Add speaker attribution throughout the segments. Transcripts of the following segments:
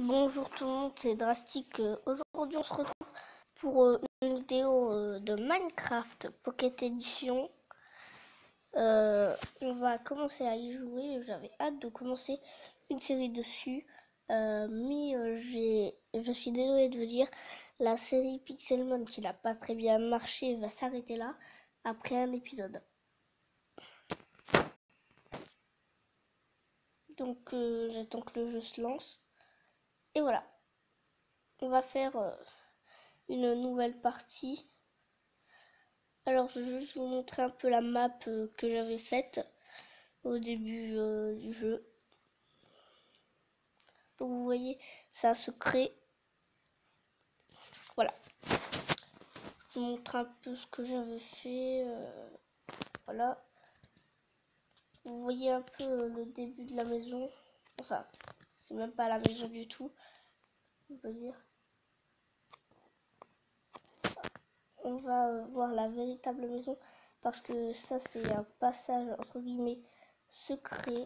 Speaker 1: Bonjour tout le monde, c'est Drastic. Aujourd'hui on se retrouve pour une vidéo de Minecraft Pocket Edition. On va commencer à y jouer. J'avais hâte de commencer une série dessus. Je suis désolée de vous dire, la série Pixelmon qui n'a pas très bien marché va s'arrêter là après un épisode. Donc j'attends que le jeu se lance. Et voilà. On va faire une nouvelle partie. Alors je vais juste vous montrer un peu la map que j'avais faite au début du jeu. Donc vous voyez, ça se crée. Voilà. Je vous montre un peu ce que j'avais fait. Voilà. Vous voyez un peu le début de la maison. Enfin, c'est même pas la maison du tout, on peut dire. On va voir la véritable maison parce que ça c'est un passage entre guillemets secret,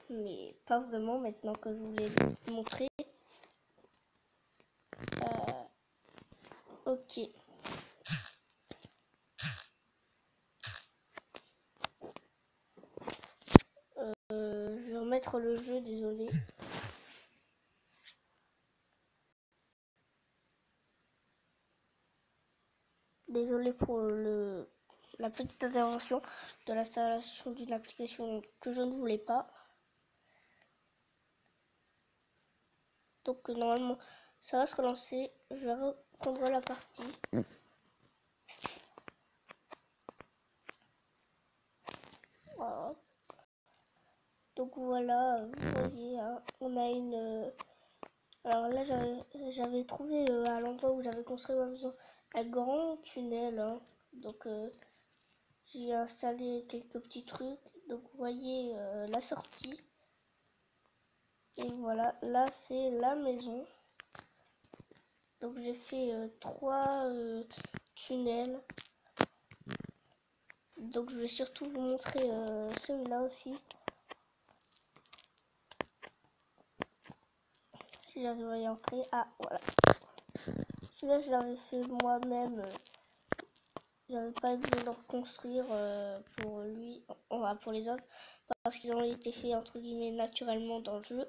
Speaker 1: mais pas vraiment maintenant que je vous l'ai montré. Ok. Je vais remettre le jeu, désolé. Désolé pour la petite intervention de l'installation d'une application que je ne voulais pas. Donc normalement ça va se relancer. Je vais reprendre la partie. Voilà. Donc voilà, vous voyez, hein, on a une... alors là j'avais trouvé à l'endroit où j'avais construit ma maison un grand tunnel. Hein. Donc j'ai installé quelques petits trucs. Donc vous voyez la sortie. Et voilà, là c'est la maison. Donc j'ai fait 3 tunnels. Donc je vais surtout vous montrer celui-là aussi. Si j'arrive à y entrer. Ah voilà. Celui-là je l'avais fait moi-même. J'avais pas besoin de reconstruire pour lui. Enfin pour les autres. Parce qu'ils ont été faits entre guillemets naturellement dans le jeu.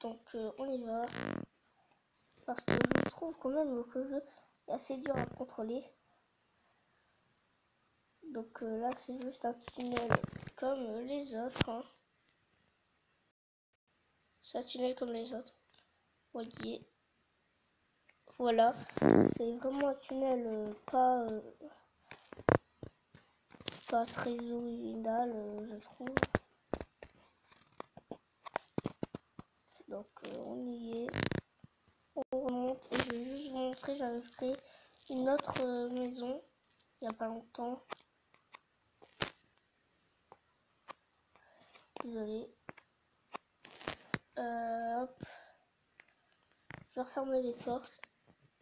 Speaker 1: Donc on y va. Parce que je trouve quand même que le jeu est assez dur à contrôler. Donc là c'est juste un tunnel comme les autres. Hein. C'est un tunnel comme les autres. Voyez. Voilà. C'est vraiment un tunnel pas très original je trouve. Donc on y est. On remonte et je vais juste vous montrer, j'avais fait une autre maison il n'y a pas longtemps. Désolé. Hop. Je vais refermer les portes.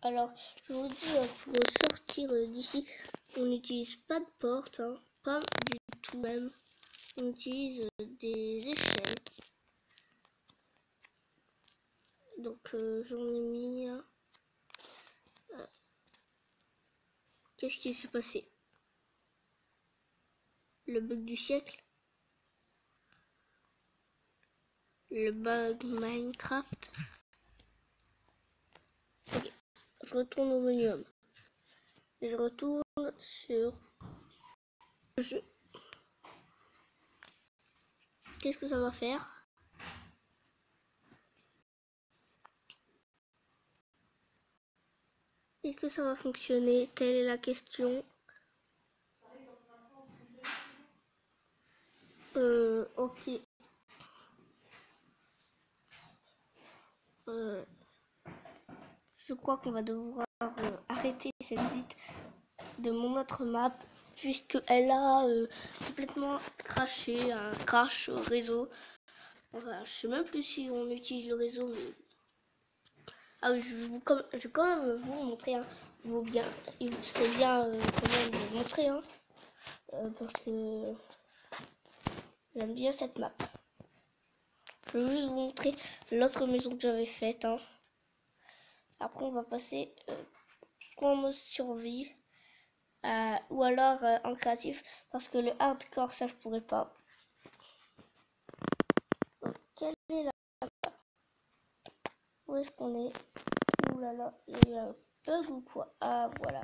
Speaker 1: Alors, je vous dis, pour sortir d'ici, on n'utilise pas de porte, hein, pas du tout même. On utilise des échelles. Donc, j'en ai mis... Qu'est-ce qui s'est passé? Le bug du siècle? Le bug Minecraft? Ok, je retourne au menu homme. Et je retourne sur le jeu. Qu'est-ce que ça va faire? Est-ce que ça va fonctionner? Telle est la question. Ok. Je crois qu'on va devoir arrêter cette visite de mon autre map puisque elle a complètement craché, un crash réseau. Enfin, je sais même plus si on utilise le réseau, mais ah oui, je vais quand même vous montrer. Hein. C'est bien quand même de le montrer, hein, parce que j'aime bien cette map. Je vais juste vous montrer l'autre maison que j'avais faite. Hein. Après, on va passer soit en mode survie ou alors en créatif parce que le hardcore, ça je pourrais pas. Donc, quelle est la... Où est-ce qu'on est? Ouh là là, il y a un bug ou quoi? Ah, voilà.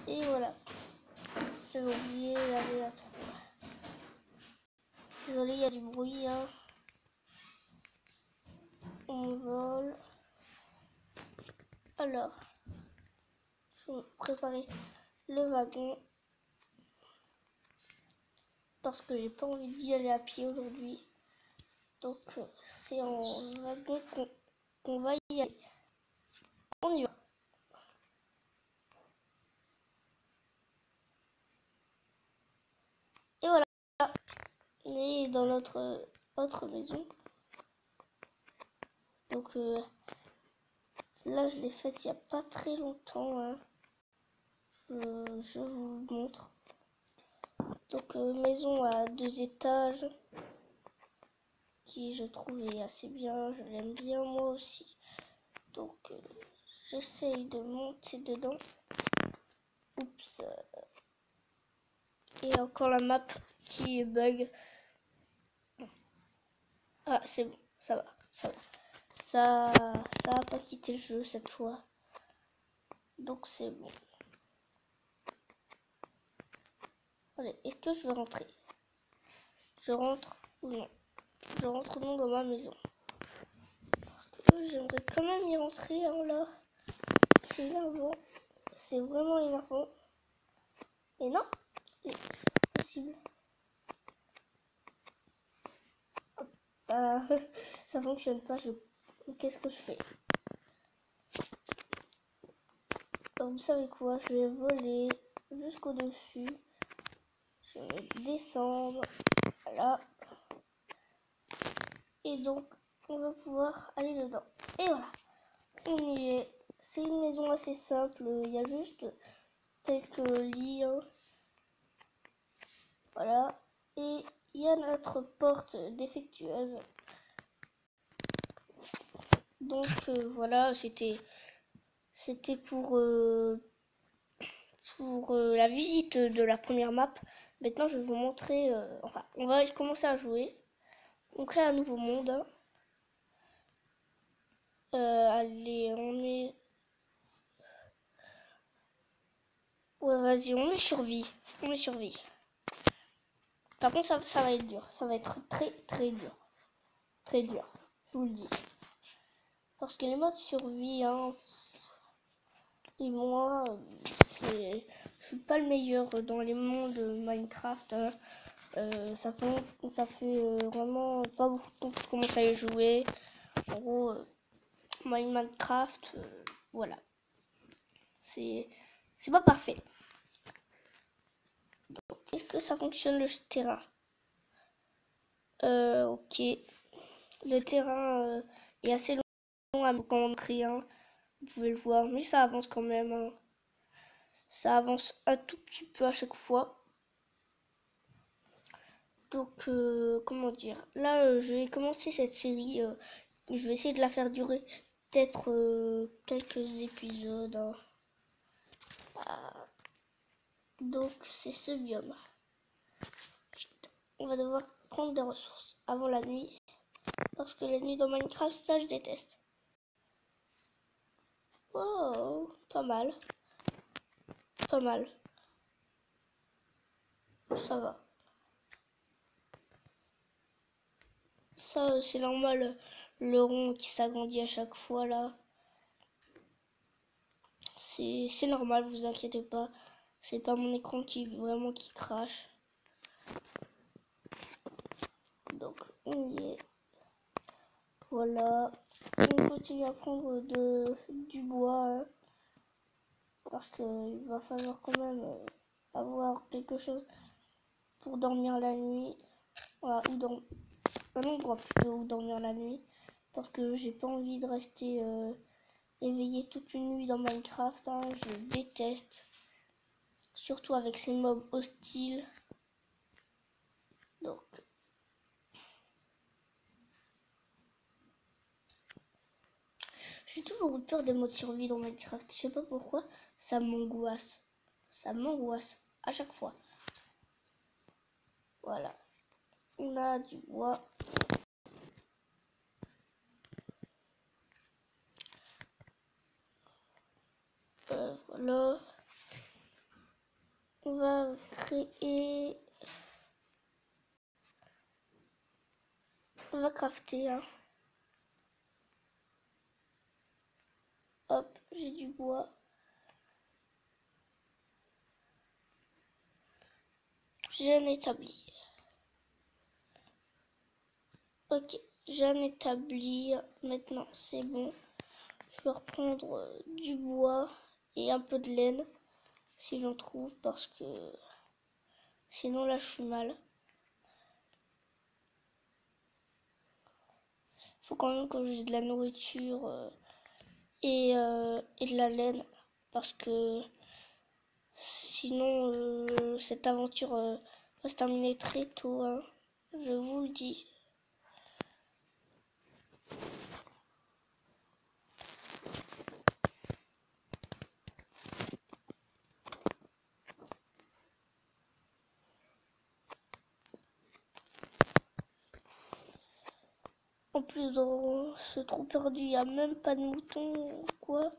Speaker 1: Et voilà. J'avais oublié la trou. Désolé, il y a du bruit. Hein. On vole. Alors, je vais préparer le wagon. Parce que j'ai pas envie d'y aller à pied aujourd'hui. Donc, c'est en wagon qu'on va y aller. On y va. Et voilà. On est dans notre autre maison. Donc, là, je l'ai faite il n'y a pas très longtemps. Hein. Je vous montre. Donc, maison à 2 étages. Qui je trouvais assez bien. Je l'aime bien moi aussi. Donc, j'essaye de monter dedans. Oups. Et encore la map qui bug. Ah, c'est bon. Ça va. Ça va. Ça a pas quitté le jeu cette fois. Donc, c'est bon. Allez, est-ce que je vais rentrer? Je rentre ou non? Je rentre ou non dans ma maison? Parce que j'aimerais quand même y rentrer, hein, là. C'est énervant. C'est vraiment énervant. Et non, c'est pas possible. Ça fonctionne pas. Qu'est-ce que je fais? Donc, vous savez quoi? Je vais voler jusqu'au-dessus. Je vais descendre. Voilà. Et donc, on va pouvoir aller dedans. Et voilà. On y est. C'est une maison assez simple. Il y a juste quelques lits. Hein. Voilà. Et il y a notre porte défectueuse. Donc voilà, c'était pour la visite de la première map. Maintenant, je vais vous montrer. Enfin, on va commencer à jouer. On crée un nouveau monde. Hein. Allez, on met. Ouais, vas-y, on met survie. On met survie. Par contre, ça va être dur. Ça va être très très dur. Très dur. Je vous le dis. Parce que les modes survie, hein, et moi, je suis pas le meilleur dans les mondes Minecraft. Hein. Ça fait vraiment pas beaucoup de temps que je commence à y jouer. En gros, Minecraft, voilà. C'est pas parfait. Est-ce que ça fonctionne le terrain? Ok. Le terrain est assez long à rentrer, hein. Vous pouvez le voir, mais ça avance quand même. Hein. Ça avance un tout petit peu à chaque fois. Donc, comment dire? Là, je vais commencer cette série. Je vais essayer de la faire durer peut-être quelques épisodes. Hein. Donc, c'est ce biome. On va devoir prendre des ressources avant la nuit. Parce que la nuit dans Minecraft, ça, je déteste. Oh, pas mal. Pas mal. Ça va. Ça, c'est normal. Le rond qui s'agrandit à chaque fois, là. C'est normal, vous inquiétez pas. C'est pas mon écran qui crache. Donc, on y est. Voilà. On continue à prendre du bois. Hein, parce qu'il va falloir quand même avoir quelque chose pour dormir la nuit. Voilà, un endroit plutôt où dormir la nuit. Parce que j'ai pas envie de rester éveillé toute une nuit dans Minecraft. Hein, je déteste. Surtout avec ces mobs hostiles. Donc, j'ai toujours eu peur des modes survie dans Minecraft. Je sais pas pourquoi, ça m'angoisse. Ça m'angoisse à chaque fois. Voilà. On a du bois. Voilà. On va créer... On va crafter. Hein. Hop, j'ai du bois. J'ai un établi. Ok, j'ai un établi. Maintenant, c'est bon. Je vais reprendre du bois et un peu de laine. Si j'en trouve, parce que sinon là, je suis mal. Faut quand même que j'ai de la nourriture et de la laine. Parce que sinon, cette aventure va se terminer très tôt. Hein. Je vous le dis. En plus, dans ce trou perdu, il n'y a même pas de moutons. Quoi?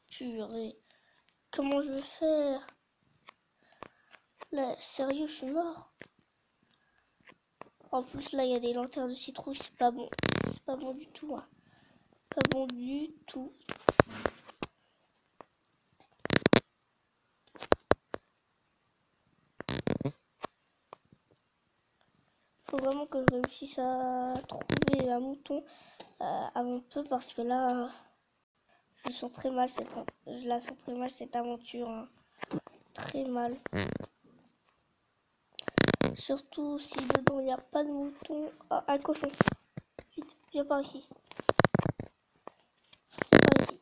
Speaker 1: Purée. Comment je vais faire? Là, sérieux, je suis mort. En plus, là, il y a des lanternes de citrouille. C'est pas bon. C'est pas bon du tout. Hein. Pas bon du tout. Faut vraiment que je réussisse à trouver un mouton avant peu parce que là, je la sens très mal cette aventure. Hein. Très mal. Surtout si dedans il n'y a pas de mouton. Ah, un cochon. Vite, viens par ici. Viens par ici.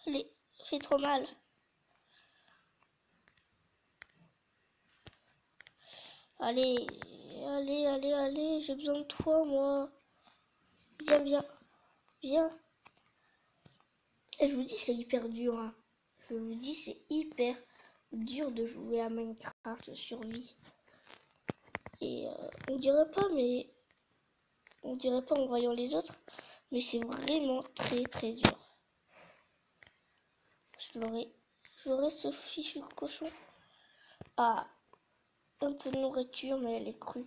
Speaker 1: Allez, fais trop mal. Allez, allez, j'ai besoin de toi, moi. Viens. Et je vous dis, c'est hyper dur. Hein. Je vous dis, c'est hyper dur de jouer à Minecraft survie. Et on dirait pas en voyant les autres, mais c'est vraiment très très dur. J'aurais ce fichu cochon. Ah, un peu de nourriture, mais elle est crue.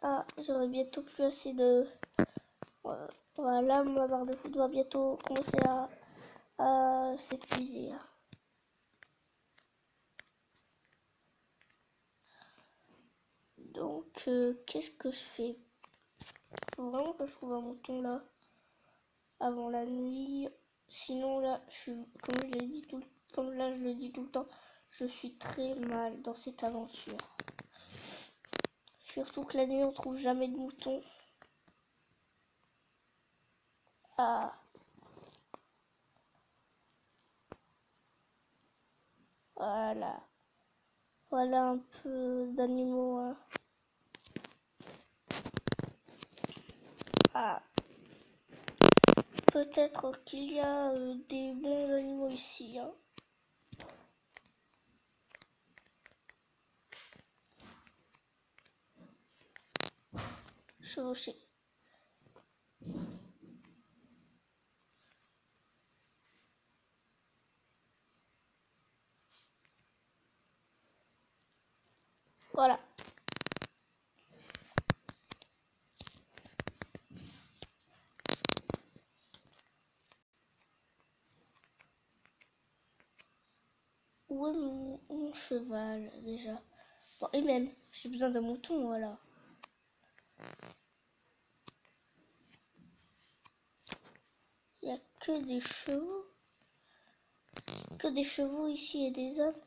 Speaker 1: Ah, j'aurai bientôt plus assez de... Voilà, ma barre de foot va bientôt commencer à s'épuiser. Donc, qu'est-ce que je fais? Faut vraiment que je trouve un mouton là, avant la nuit. Sinon, là, comme je le dis tout le temps, je suis très mal dans cette aventure. Surtout que la nuit, on trouve jamais de moutons. Ah. Voilà. Voilà un peu d'animaux. Hein. Ah. Peut-être qu'il y a des bons animaux ici. Hein. Chevaucher. Voilà. Où est mon cheval déjà? Bon, et même, j'ai besoin d'un mouton, voilà. Il n'y a que des chevaux. Que des chevaux ici et des ânes.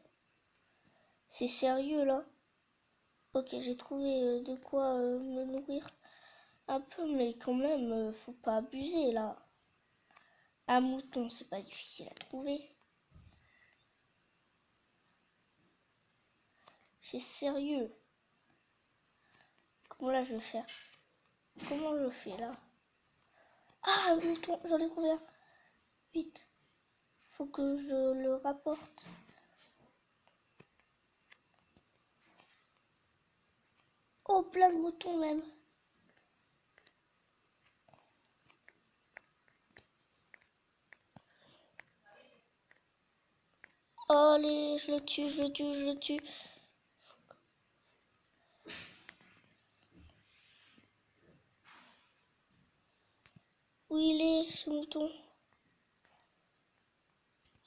Speaker 1: C'est sérieux là. Ok, j'ai trouvé de quoi me nourrir. Un peu, mais quand même, faut pas abuser là. Un mouton, c'est pas difficile à trouver. C'est sérieux. Comment là je vais faire? Comment je fais là? Ah, un mouton, j'en ai trouvé un. Vite. Faut que je le rapporte. Oh, plein de moutons même. Oh, allez, je le tue, je le tue, je le tue. Où il est, ce mouton?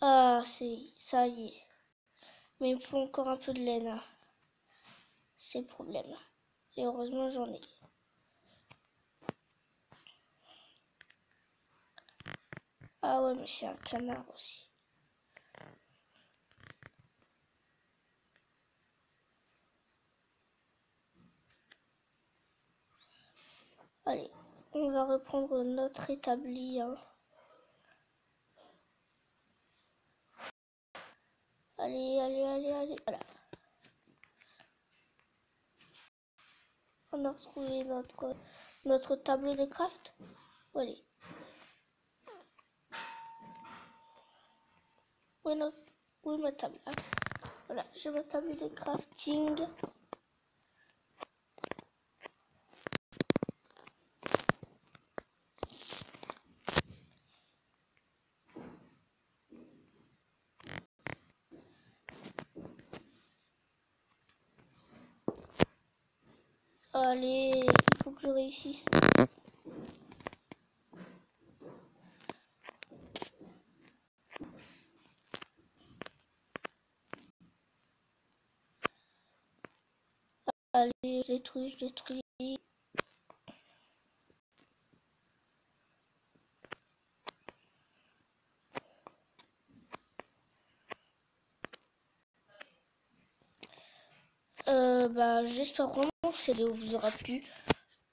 Speaker 1: Ah, ça y est. Mais il me faut encore un peu de laine. Hein. C'est le problème. Et heureusement, j'en ai. Ah ouais, mais c'est un canard aussi. Allez, on va reprendre notre établi. Hein. Allez, allez, allez, allez. Voilà. On a retrouvé notre tableau de craft. Allez. Où est ma table? Ah, voilà, j'ai ma table de crafting. Allez, il faut que je réussisse. Allez, je détruis, je détruis. J'espère vraiment que cette vidéo vous aura plu.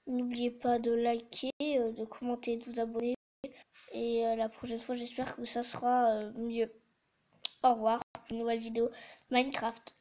Speaker 1: N'oubliez pas de liker, de commenter, de vous abonner. Et la prochaine fois, j'espère que ça sera mieux. Au revoir pour une nouvelle vidéo Minecraft.